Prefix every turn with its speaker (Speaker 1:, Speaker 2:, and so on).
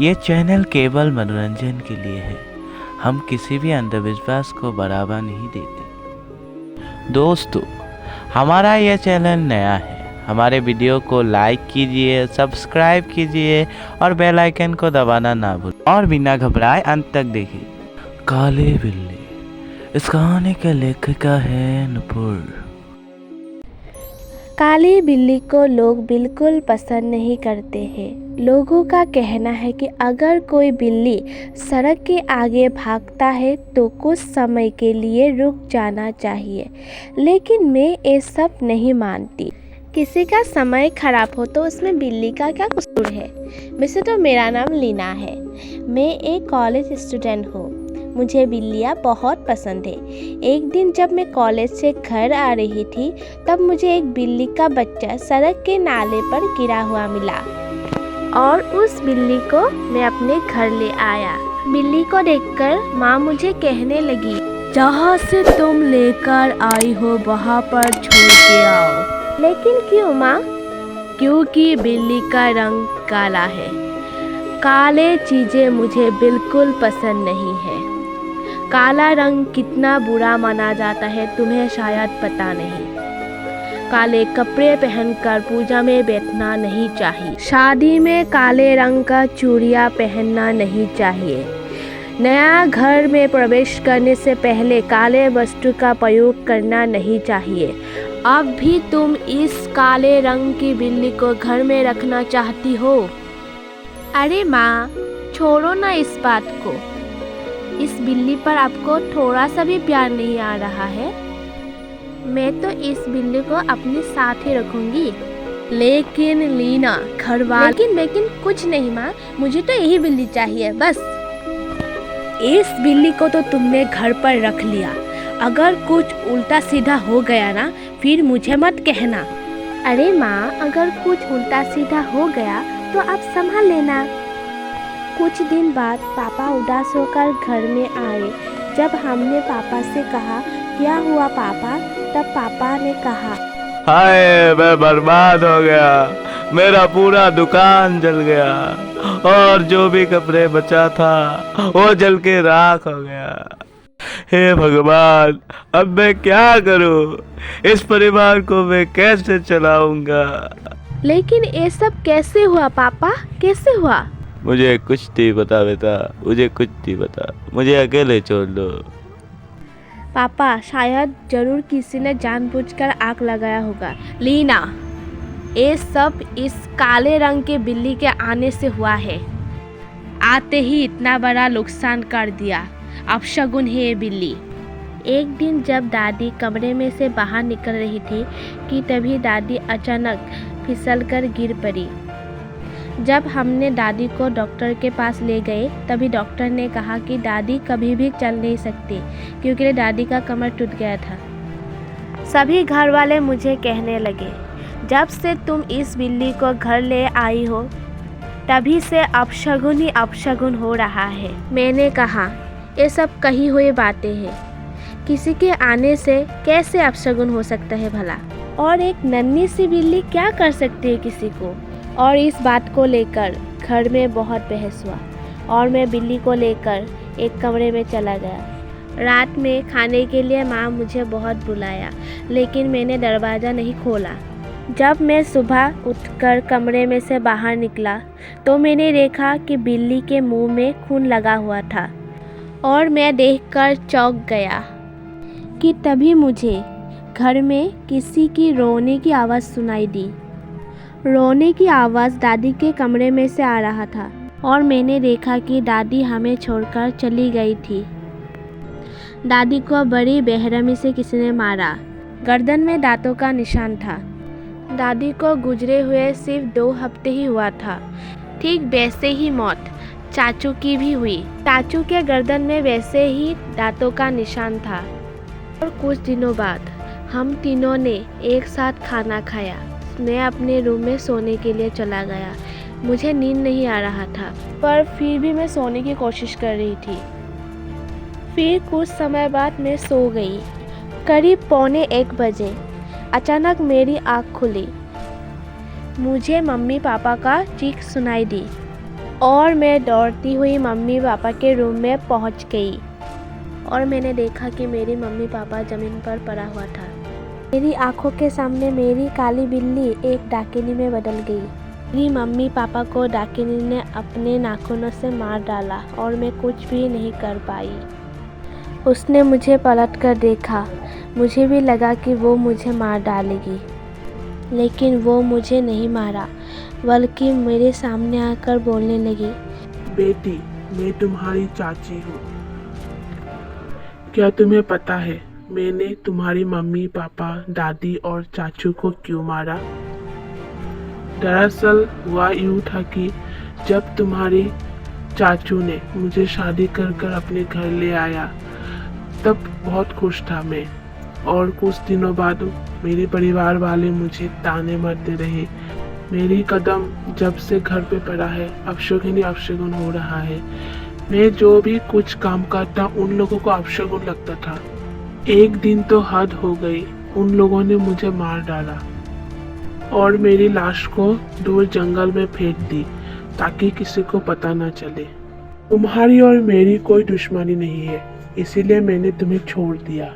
Speaker 1: ये चैनल केवल मनोरंजन के लिए है। हम किसी भी अंधविश्वास को बढ़ावा नहीं देते। दोस्तों, हमारा यह चैनल नया है। हमारे वीडियो को लाइक कीजिए, सब्सक्राइब कीजिए और बेल आइकन को दबाना ना भूलें और बिना घबराए अंत तक देखिए। काली बिल्ली, इस कहानी के लेखिका है नुपुर।
Speaker 2: काली बिल्ली को लोग बिल्कुल पसंद नहीं करते हैं। लोगों का कहना है कि अगर कोई बिल्ली सड़क के आगे भागता है तो कुछ समय के लिए रुक जाना चाहिए, लेकिन मैं ये सब नहीं मानती। किसी का समय खराब हो तो उसमें बिल्ली का क्या कसूर है। वैसे तो मेरा नाम लीना है, मैं एक कॉलेज स्टूडेंट हूँ। मुझे बिल्लियाँ बहुत पसंद है। एक दिन जब मैं कॉलेज से घर आ रही थी तब मुझे एक बिल्ली का बच्चा सड़क के नाले पर गिरा हुआ मिला और उस बिल्ली को मैं अपने घर ले आया। बिल्ली को देखकर माँ मुझे कहने लगी, जहाँ से तुम लेकर आई हो वहाँ पर छोड़ के आओ। लेकिन क्यों माँ? क्योंकि बिल्ली का रंग काला है। काले चीज़ें मुझे बिल्कुल पसंद नहीं है। काला रंग कितना बुरा माना जाता है तुम्हें शायद पता नहीं। काले कपड़े पहनकर पूजा में बैठना नहीं चाहिए। शादी में काले रंग का चूड़ियाँ पहनना नहीं चाहिए। नया घर में प्रवेश करने से पहले काले वस्तु का प्रयोग करना नहीं चाहिए। अब भी तुम इस काले रंग की बिल्ली को घर में रखना चाहती हो? अरे माँ, छोड़ो ना इस बात को। इस बिल्ली पर आपको थोड़ा सा भी प्यार नहीं आ रहा है? मैं तो इस बिल्ली को अपने साथ ही रखूंगी। लेकिन लीना, लेकिन कुछ नहीं माँ, मुझे तो यही बिल्ली चाहिए बस। इस बिल्ली को तो तुमने घर पर रख लिया, अगर कुछ उल्टा सीधा हो गया ना फिर मुझे मत कहना। अरे माँ, अगर कुछ उल्टा सीधा हो गया तो आप संभाल लेना। कुछ दिन बाद पापा उदास होकर घर में आए। जब हमने पापा से कहा, क्या हुआ पापा? तब पापा ने कहा,
Speaker 1: हाय, मैं बर्बाद हो गया। मेरा पूरा दुकान जल गया और जो भी कपड़े बचा था वो जल के राख हो गया। हे भगवान, अब मैं क्या करूं? इस परिवार को मैं कैसे चलाऊंगा?
Speaker 2: लेकिन ये सब कैसे हुआ पापा? कैसे हुआ?
Speaker 1: मुझे कुछ नहीं पता बेटा, मुझे कुछ नहीं पता। मुझे अकेले छोड़ दो।
Speaker 2: पापा, शायद जरूर किसी ने जानबूझकर आग लगाया होगा। लीना, ये सब इस काले रंग के बिल्ली के आने से हुआ है। आते ही इतना बड़ा नुकसान कर दिया। अपशगुन है ये बिल्ली। एक दिन जब दादी कमरे में से बाहर निकल रही थी कि तभी दादी अचानक फिसलकर गिर पड़ी। जब हमने दादी को डॉक्टर के पास ले गए तभी डॉक्टर ने कहा कि दादी कभी भी चल नहीं सकती क्योंकि दादी का कमर टूट गया था। सभी घर वाले मुझे कहने लगे, जब से तुम इस बिल्ली को घर ले आई हो तभी से अपशगुन ही अपशगुन हो रहा है। मैंने कहा, ये सब कही हुई बातें हैं। किसी के आने से कैसे अपशगुन हो सकता है भला? और एक नन्ही सी बिल्ली क्या कर सकती है किसी को? और इस बात को लेकर घर में बहुत बहस हुआ और मैं बिल्ली को लेकर एक कमरे में चला गया। रात में खाने के लिए माँ मुझे बहुत बुलाया, लेकिन मैंने दरवाज़ा नहीं खोला। जब मैं सुबह उठकर कमरे में से बाहर निकला तो मैंने देखा कि बिल्ली के मुंह में खून लगा हुआ था और मैं देखकर चौंक गया कि तभी मुझे घर में किसी की रोने की आवाज़ सुनाई दी। रोने की आवाज़ दादी के कमरे में से आ रहा था और मैंने देखा कि दादी हमें छोड़कर चली गई थी। दादी को बड़ी बेरहमी से किसी ने मारा। गर्दन में दांतों का निशान था। दादी को गुजरे हुए सिर्फ 2 हफ्ते ही हुआ था। ठीक वैसे ही मौत चाचू की भी हुई। चाचू के गर्दन में वैसे ही दांतों का निशान था। और कुछ दिनों बाद हम तीनों ने एक साथ खाना खाया। मैं अपने रूम में सोने के लिए चला गया। मुझे नींद नहीं आ रहा था, पर फिर भी मैं सोने की कोशिश कर रही थी। फिर कुछ समय बाद मैं सो गई। करीब 1:45 बजे अचानक मेरी आँख खुली। मुझे मम्मी पापा का चीख सुनाई दी और मैं दौड़ती हुई मम्मी पापा के रूम में पहुंच गई और मैंने देखा कि मेरी मम्मी पापा ज़मीन पर पड़ा हुआ था। मेरी आंखों के सामने मेरी काली बिल्ली एक डाकिनी में बदल गई। मेरी मम्मी पापा को डाकिनी ने अपने नाखूनों से मार डाला और मैं कुछ भी नहीं कर पाई। उसने मुझे पलट कर देखा। मुझे भी लगा कि वो मुझे मार डालेगी, लेकिन वो मुझे नहीं मारा, बल्कि मेरे सामने आकर बोलने लगी,
Speaker 3: बेटी, मैं तुम्हारी चाची हूँ। क्या तुम्हें पता है मैंने तुम्हारी मम्मी पापा दादी और चाचू को क्यों मारा? दरअसल हुआ यूँ था कि जब तुम्हारी चाचू ने मुझे शादी कर कर अपने घर ले आया तब बहुत खुश था मैं, और कुछ दिनों बाद मेरे परिवार वाले मुझे ताने मारते रहे। मेरी कदम जब से घर पे पड़ा है अपशगुन ही अपशगुन हो रहा है। मैं जो भी कुछ काम करता उन लोगों को अपशगुन लगता था। एक दिन तो हद हो गई, उन लोगों ने मुझे मार डाला और मेरी लाश को दूर जंगल में फेंक दी ताकि किसी को पता न चले। तुम्हारी और मेरी कोई दुश्मनी नहीं है, इसीलिए मैंने तुम्हें छोड़ दिया।